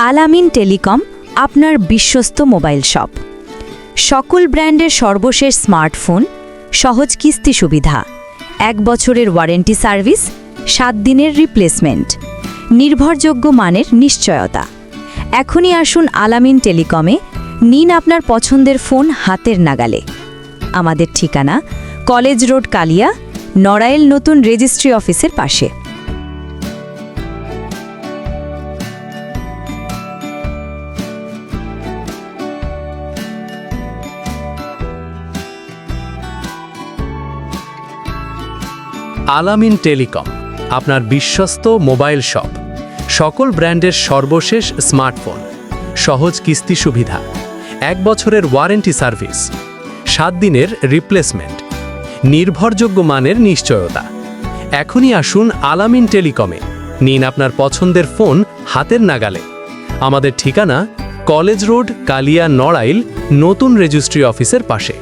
আলামিন টেলিকম আপনার বিশ্বস্ত মোবাইল শপ। সকল ব্র্যান্ডের সর্বশেষ স্মার্টফোন, সহজ কিস্তি সুবিধা, 1 বছরের ওয়ারেন্টি সার্ভিস, 7 দিনের রিপ্লেসমেন্ট, নির্ভরযোগ্য মানের নিশ্চয়তা। এখনই আসুন আলামিন টেলিকমে, নিন আপনার পছন্দের ফোন হাতের নাগালে। আমাদের ঠিকানা কলেজ রোড, কালিয়া, নড়াইল নতুন রেজিস্ট্রি অফিসের পাশে। আলামিন টেলিকম আপনার বিশ্বস্ত মোবাইল শপ। সকল ব্র্যান্ডের সর্বশেষ স্মার্টফোন, সহজ কিস্তি সুবিধা, 1 বছরের ওয়ারেন্টি সার্ভিস, 7 দিনের রিপ্লেসমেন্ট, নির্ভরযোগ্য মানের নিশ্চয়তা। এখনই আসুন আলামিন টেলিকমে, নিন আপনার পছন্দের ফোন হাতের নাগালে। আমাদের ঠিকানা কলেজ রোড, কালিয়া, নড়াইল নতুন রেজিস্ট্রি অফিসের পাশে।